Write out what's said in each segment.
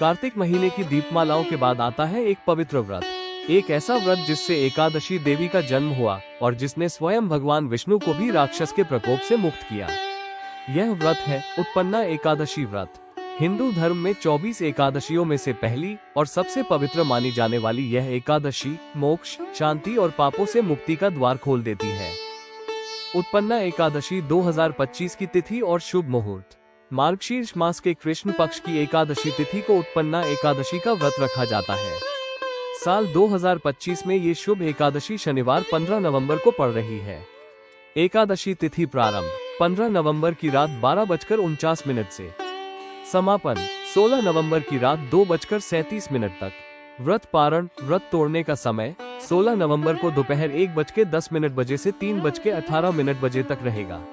कार्तिक महीने की दीपमालाओं के बाद आता है एक पवित्र व्रत, एक ऐसा व्रत जिससे एकादशी देवी का जन्म हुआ और जिसने स्वयं भगवान विष्णु को भी राक्षस के प्रकोप से मुक्त किया। यह व्रत है उत्पन्ना एकादशी व्रत। हिंदू धर्म में 24 एकादशियों में से पहली और सबसे पवित्र मानी जाने वाली यह एकादशी मोक्ष, शांति और पापों से मुक्ति का द्वार खोल देती है। उत्पन्ना एकादशी 2025 की तिथि और शुभ मुहूर्त। मार्गशीर्ष मास के कृष्ण पक्ष की एकादशी तिथि को उत्पन्ना एकादशी का व्रत रखा जाता है। साल 2025 में ये शुभ एकादशी शनिवार 15 नवंबर को पड़ रही है। एकादशी तिथि प्रारंभ 15 नवंबर की रात 12:49 से, समापन 16 नवंबर की रात 2:37 तक। व्रत पारण, व्रत तोड़ने का समय 16 नवंबर को दोपहर 1:10 से 3:18 तक रहेगा।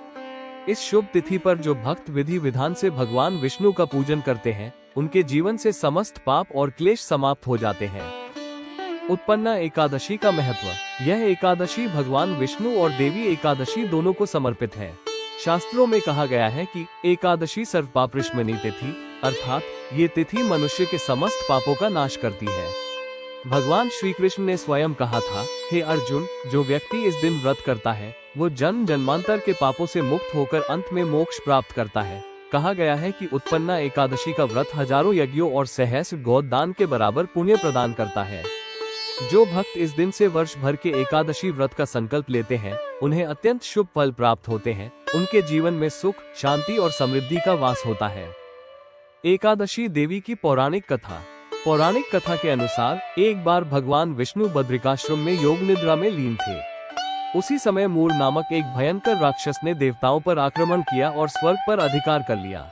इस शुभ तिथि पर जो भक्त विधि विधान से भगवान विष्णु का पूजन करते हैं, उनके जीवन से समस्त पाप और क्लेश समाप्त हो जाते हैं। उत्पन्ना एकादशी का महत्व। यह एकादशी भगवान विष्णु और देवी एकादशी दोनों को समर्पित है। शास्त्रों में कहा गया है कि एकादशी सर्वपापरिष्मणि तिथि, अर्थात ये तिथि मनुष्य के समस्त पापों का नाश करती है। भगवान श्री कृष्ण ने स्वयं कहा था, हे अर्जुन, जो व्यक्ति इस दिन व्रत करता है वो जन्म जन्मांतर के पापों से मुक्त होकर अंत में मोक्ष प्राप्त करता है। कहा गया है कि उत्पन्ना एकादशी का व्रत हजारों यज्ञों और सहस्र गोदान के बराबर पुण्य प्रदान करता है। जो भक्त इस दिन से वर्ष भर के एकादशी व्रत का संकल्प लेते हैं, उन्हें अत्यंत शुभ फल प्राप्त होते हैं। उनके जीवन में सुख, शांति और समृद्धि का वास होता है। एकादशी देवी की पौराणिक कथा। पौराणिक कथा के अनुसार एक बार भगवान विष्णु बद्रिकाश्रम में योग निद्रा में लीन थे। उसी समय मूर नामक एक भयंकर राक्षस ने देवताओं पर आक्रमण किया और स्वर्ग पर अधिकार कर लिया।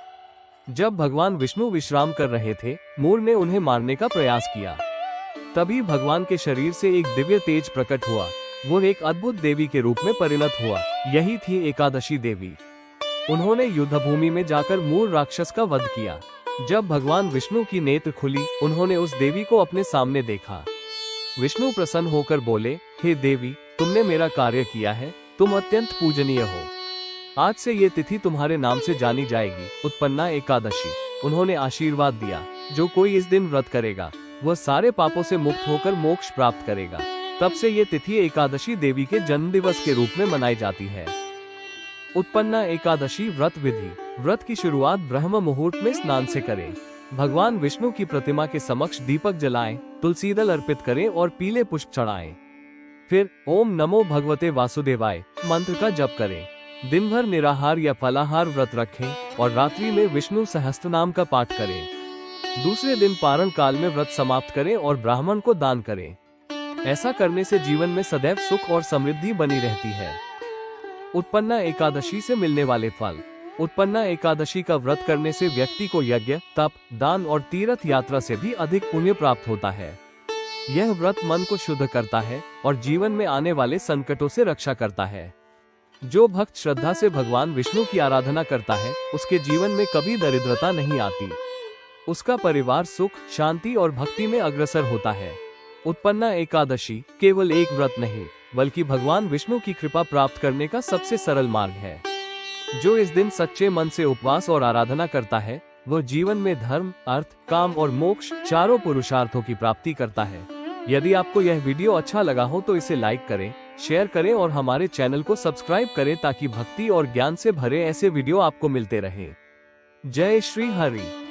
जब भगवान विष्णु विश्राम कर रहे थे, मूर ने उन्हें मारने का प्रयास किया। तभी भगवान के शरीर से एक दिव्य तेज प्रकट हुआ। वो एक अद्भुत देवी के रूप में परिणत हुआ। यही थी एकादशी देवी। उन्होंने युद्ध भूमि में जाकर मूर राक्षस का वध किया। जब भगवान विष्णु की नेत्र खुली, उन्होंने उस देवी को अपने सामने देखा। विष्णु प्रसन्न होकर बोले, हे देवी, तुमने मेरा कार्य किया है, तुम अत्यंत पूजनीय हो। आज से ये तिथि तुम्हारे नाम से जानी जाएगी, उत्पन्ना एकादशी। उन्होंने आशीर्वाद दिया, जो कोई इस दिन व्रत करेगा वह सारे पापों से मुक्त होकर मोक्ष प्राप्त करेगा। तब से ये तिथि एकादशी देवी के जन्म दिवस के रूप में मनाई जाती है। उत्पन्ना एकादशी व्रत विधि। व्रत की शुरुआत ब्रह्म मुहूर्त में स्नान से करें। भगवान विष्णु की प्रतिमा के समक्ष दीपक जलाएं, तुलसी दल अर्पित करें और पीले पुष्प चढ़ाएं। फिर ओम नमो भगवते वासुदेवाय मंत्र का जप करें। दिन भर निराहार या फलाहार व्रत रखें और रात्रि में विष्णु सहस्त्रनाम का पाठ करें। दूसरे दिन पारण काल में व्रत समाप्त करें और ब्राह्मण को दान करें। ऐसा करने से जीवन में सदैव सुख और समृद्धि बनी रहती है। उत्पन्ना एकादशी से मिलने वाले फल। उत्पन्ना एकादशी का व्रत करने से व्यक्ति को यज्ञ, तप, दान और तीर्थ यात्रा से भी अधिक पुण्य प्राप्त होता है। यह व्रत मन को शुद्ध करता है और जीवन में आने वाले संकटों से रक्षा करता है। जो भक्त श्रद्धा से भगवान विष्णु की आराधना करता है, उसके जीवन में कभी दरिद्रता नहीं आती। उसका परिवार सुख, शांति और भक्ति में अग्रसर होता है। उत्पन्ना एकादशी केवल एक व्रत नहीं, बल्कि भगवान विष्णु की कृपा प्राप्त करने का सबसे सरल मार्ग है। जो इस दिन सच्चे मन से उपवास और आराधना करता है, वह जीवन में धर्म, अर्थ, काम और मोक्ष चारों पुरुषार्थों की प्राप्ति करता है। यदि आपको यह वीडियो अच्छा लगा हो तो इसे लाइक करें, शेयर करें और हमारे चैनल को सब्सक्राइब करें ताकि भक्ति और ज्ञान से भरे ऐसे वीडियो आपको मिलते रहें। जय श्री हरि।